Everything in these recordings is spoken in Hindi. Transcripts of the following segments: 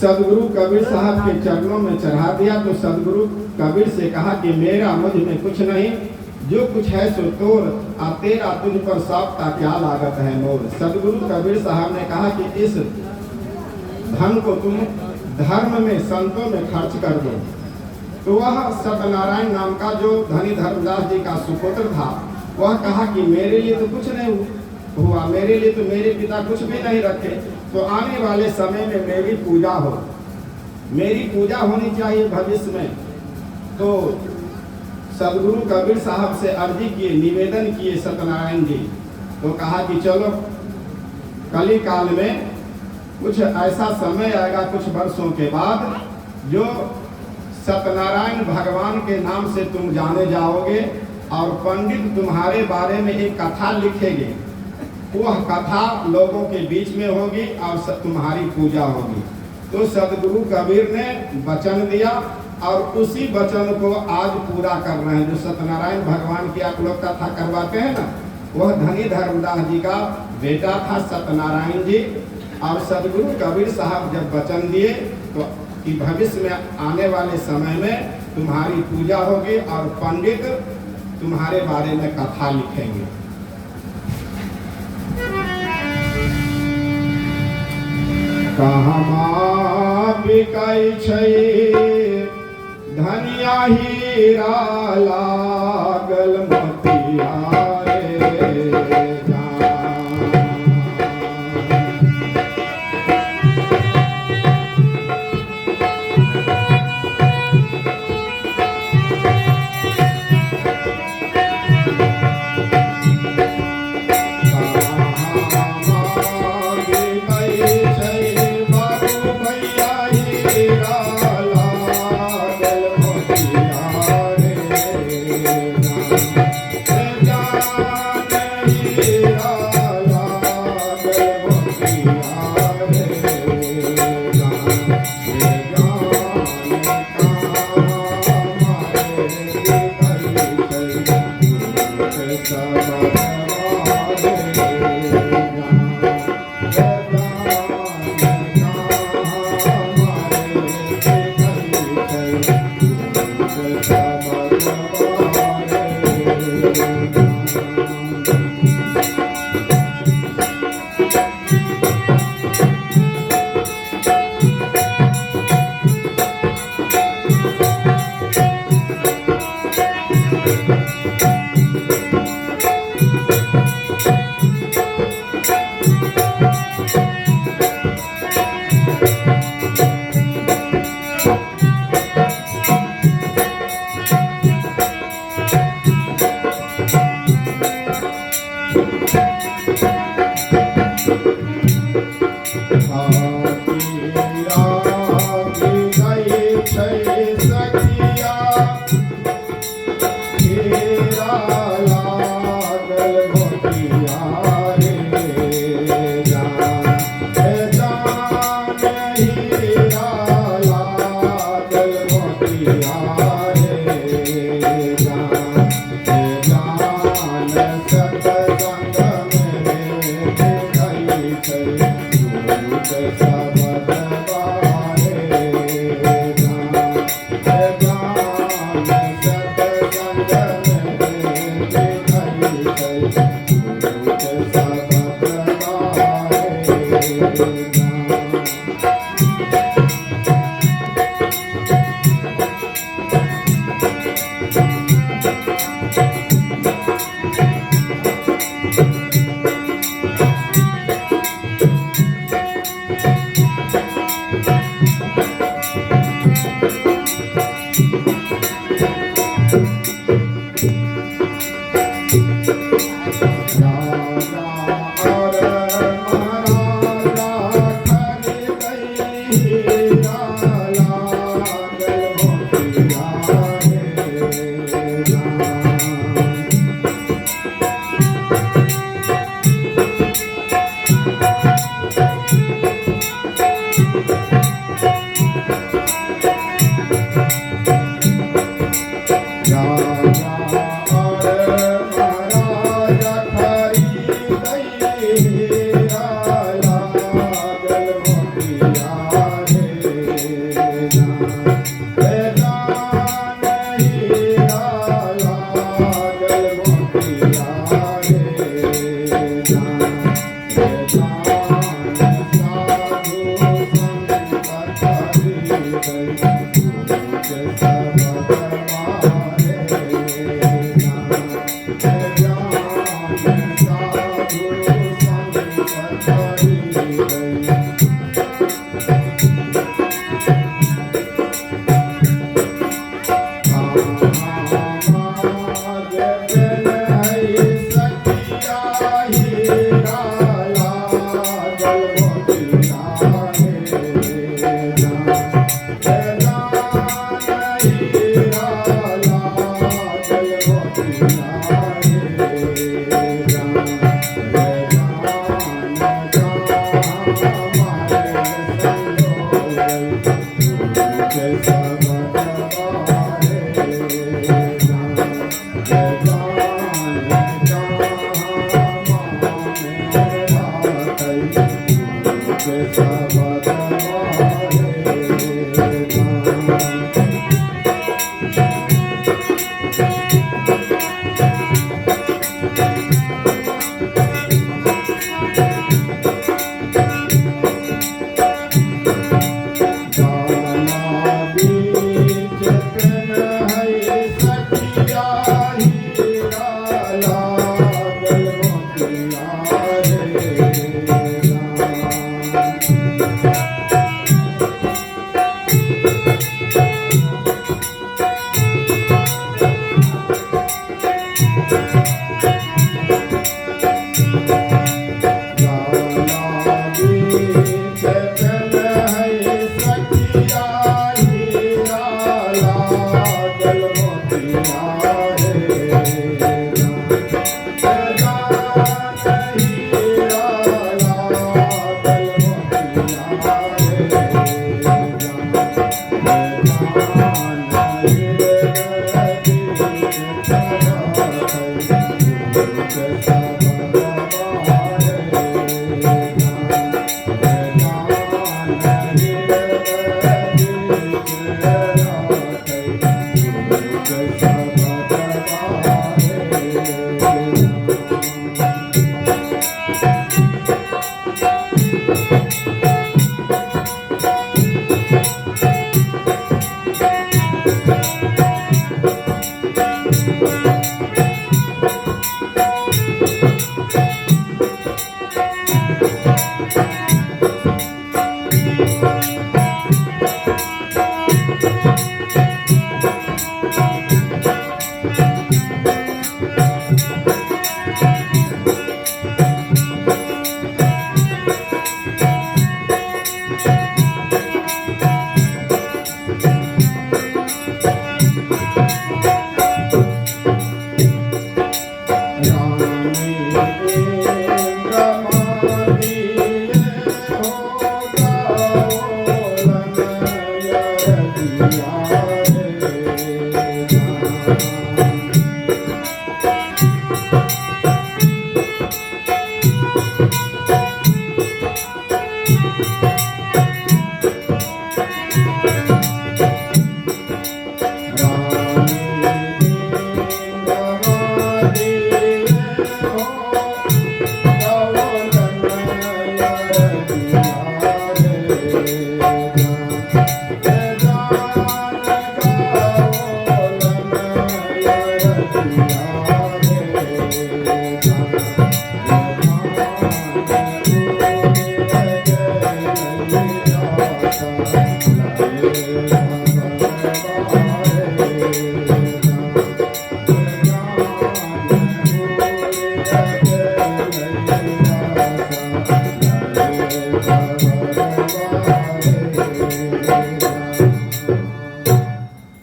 सदगुरु कबीर साहब के चरणों में चढ़ा दिया। तो सदगुरु कबीर से कहा कि मेरा मुझ में कुछ नहीं, जो कुछ है सो तोर, आ तेरा तुझ पर सौंपता क्या लागत है मोर। सदगुरु कबीर साहब ने कहा कि इस धन को तुम धर्म में, संतों में खर्च कर दो। तो वह सत्यनारायण नाम का जो धनी धर्मदास जी का सुपुत्र था, वह कहा कि मेरे लिए तो कुछ नहीं हुआ, मेरे लिए तो मेरे पिता कुछ भी नहीं रखे, तो आने वाले समय में मेरी पूजा हो, मेरी पूजा होनी चाहिए भविष्य में। तो सदगुरु कबीर साहब से अर्जी किए, निवेदन किए सत्यनारायण जी। तो कहा कि चलो कली काल में कुछ ऐसा समय आएगा, कुछ वर्षों के बाद, जो सत्यनारायण भगवान के नाम से तुम जाने जाओगे और पंडित तुम्हारे बारे में एक कथा लिखेंगे। वह कथा लोगों के बीच में होगी और तुम्हारी पूजा होगी। तो सदगुरु कबीर ने वचन दिया और उसी वचन को आज पूरा कर रहे हैं। जो सत्यनारायण भगवान की आप लोग कथा करवाते हैं ना, वह धनी धर्मदास जी का बेटा था सत्यनारायण जी। और सदगुरु कबीर साहब जब वचन दिए तो कि भविष्य में आने वाले समय में तुम्हारी पूजा होगी और पंडित तुम्हारे बारे में कथा लिखेंगे। कहाँ बिकाई छै धनिया हीरा लागल मोतिया रे।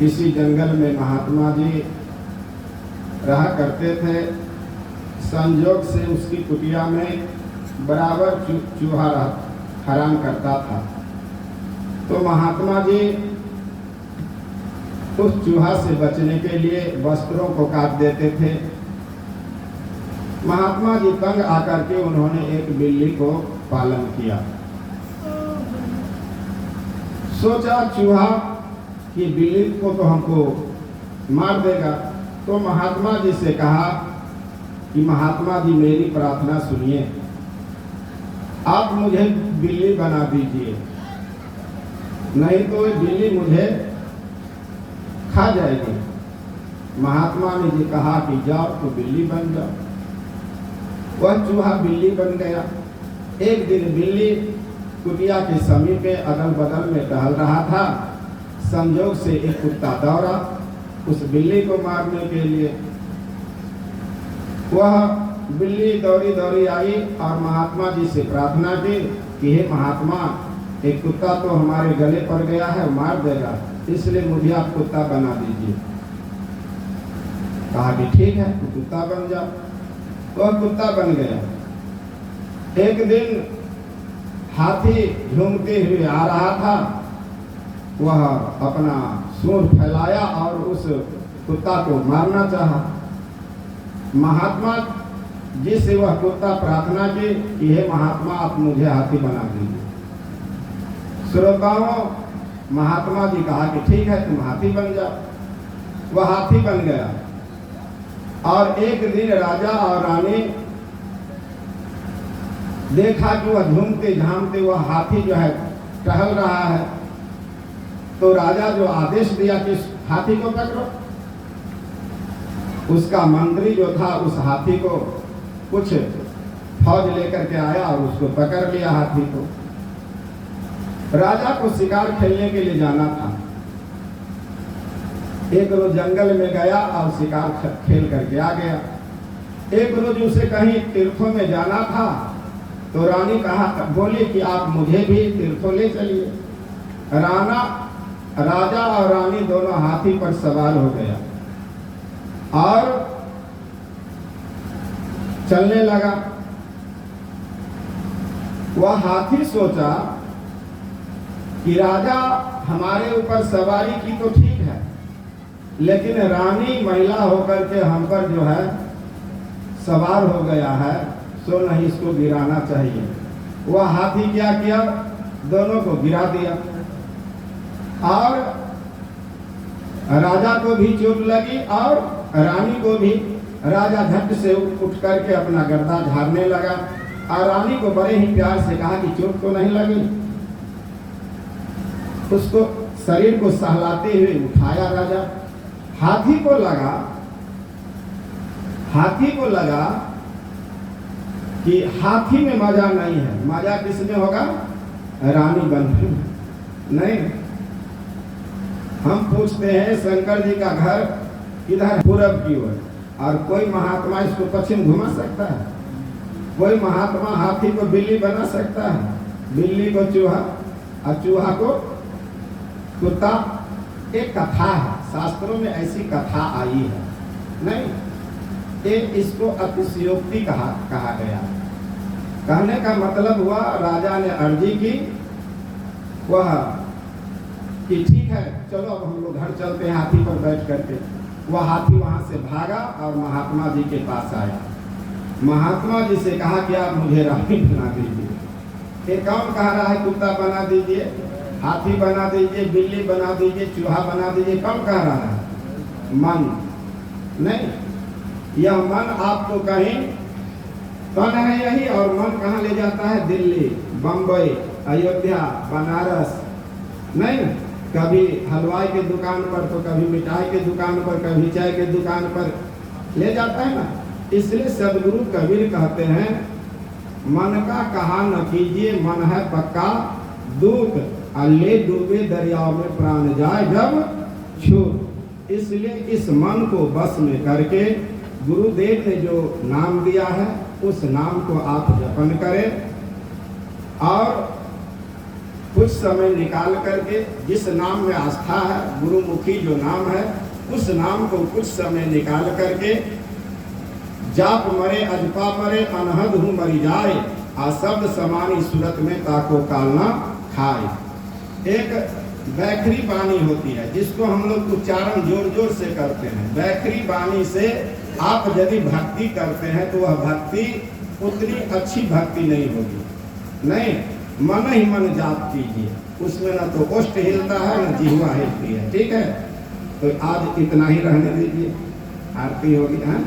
किसी जंगल में महात्मा जी रहा करते थे। संजोग से उसकी कुटिया में बराबर चूहा हैरान करता था। तो महात्मा जी उस चूहा से बचने के लिए वस्त्रों को काट देते थे। महात्मा जी तंग आकर के उन्होंने एक बिल्ली को पालन किया। सोचा चूहा कि बिल्ली को तो हमको मार देगा, तो महात्मा जी से कहा कि महात्मा जी मेरी प्रार्थना सुनिए, आप मुझे बिल्ली बना दीजिए, नहीं तो ये बिल्ली मुझे खा जाएगी। महात्मा ने जी कहा कि जाओ तो बिल्ली बन जाओ। वह चूहा बिल्ली बन गया। एक दिन बिल्ली कुटिया के समीप अगल बगल में टहल रहा था। संजोग से एक कुत्ता दौड़ा उस बिल्ली को मारने के लिए। वह बिल्ली दौड़ी दौड़ी आई और महात्मा जी से प्रार्थना की कि हे महात्मा, एक कुत्ता तो हमारे गले पड़ गया है, मार देगा, इसलिए मुझे आप कुत्ता बना दीजिए। कहा कि ठीक है, तो कुत्ता बन जाओ। वह कुत्ता बन गया। एक दिन हाथी झूमते हुए आ रहा था वह अपना सूंड फैलाया और उस कुत्ता को मारना चाहा। महात्मा जी से वह कुत्ता प्रार्थना की कि हे महात्मा, आप मुझे हाथी बना दीजिए। श्रोताओं, महात्मा जी कहा कि ठीक है, तुम हाथी बन जाओ। वह हाथी बन गया और एक दिन राजा और रानी देखा कि वह झूमते झामते वह हाथी जो है टहल रहा है। तो राजा जो आदेश दिया कि हाथी को पकड़ो, उसका मंत्री जो था उस हाथी को कुछ फौज लेकर के आया और उसको पकड़ लिया हाथी को। राजा को शिकार खेलने के लिए जाना था। एक रोज जंगल में गया और शिकार खेल करके आ गया। एक रोज उसे कहीं तीर्थों में जाना था, तो रानी बोली कि आप मुझे भी तीर्थों ले चलिए। राजा और रानी दोनों हाथी पर सवार हो गया और चलने लगा। वह हाथी सोचा कि राजा हमारे ऊपर सवारी की तो ठीक है, लेकिन रानी महिला होकर के हम पर जो है सवार हो गया है, सो नहीं इसको गिराना चाहिए। वह हाथी क्या किया, दोनों को गिरा दिया और राजा को भी चोट लगी और रानी को भी। राजा झट से उठ करके अपना गर्दा झाड़ने लगा और रानी को बड़े ही प्यार से कहा कि चोट तो नहीं लगी। उसको शरीर को सहलाते हुए उठाया राजा। हाथी को लगा कि हाथी में मजा नहीं है, मजा किसमें होगा, रानी बनने में। नहीं, हम पूछते हैं शंकर जी का घर किधर, पूरब की ओर, और कोई महात्मा इसको पश्चिम घुमा सकता है? कोई महात्मा हाथी को बिल्ली बना सकता है? बिल्ली को चूहा और चूहा को कुत्ता? एक कथा है, शास्त्रों में ऐसी कथा आई है। नहीं, इसको अतिशयोक्ति कहा गया। कहने का मतलब हुआ, राजा ने अर्जी की वह कि ठीक है, चलो अब हम लोग घर चलते हैं हाथी पर बैठ करके। वह हाथी वहां से भागा और महात्मा जी के पास आया। महात्मा जी से कहा कि आप मुझे रानी बना दीजिए। ये कौन कह रहा है कुत्ता बना दीजिए, हाथी बना दीजिए, बिल्ली बना दीजिए, चूहा बना दीजिए? कौन कह रहा है? मन। नहीं, यह मन आपको कहीं तन है यही, और मन कहाँ ले जाता है? दिल्ली, बंबई, अयोध्या, बनारस। नहीं, कभी हलवाई के दुकान पर, तो कभी मिठाई के दुकान पर, कभी चाय के दुकान पर ले जाता है ना। इसलिए सदगुरु कबीर कहते हैं, मन का कहा न कीजिए, मन है पक्का दूत, ले डूबे दरिया में प्राण जाए जब छूट। इसलिए इस मन को बस में करके गुरुदेव ने जो नाम दिया है उस नाम को आप जपन करें, और कुछ समय निकाल करके जिस नाम में आस्था है, गुरुमुखी जो नाम है, उस नाम को कुछ समय निकाल करके जाप मरे अजपा मरे अनहद हूँ मरी जाए, शब्द समानी सूरत में ताको कालना खाए। एक बैखरी बानी होती है जिसको हम लोग उच्चारण जोर जोर से करते हैं। बैखरी बानी से आप यदि भक्ति करते हैं तो वह भक्ति उतनी अच्छी भक्ति नहीं होगी। नहीं, मन ही मन जाप कीजिए, उसमें न तो ओष्ठ हिलता है न जिह्वा हिलती है। ठीक है, तो आज इतना ही रहने दीजिए, आरती होगी। हाँ।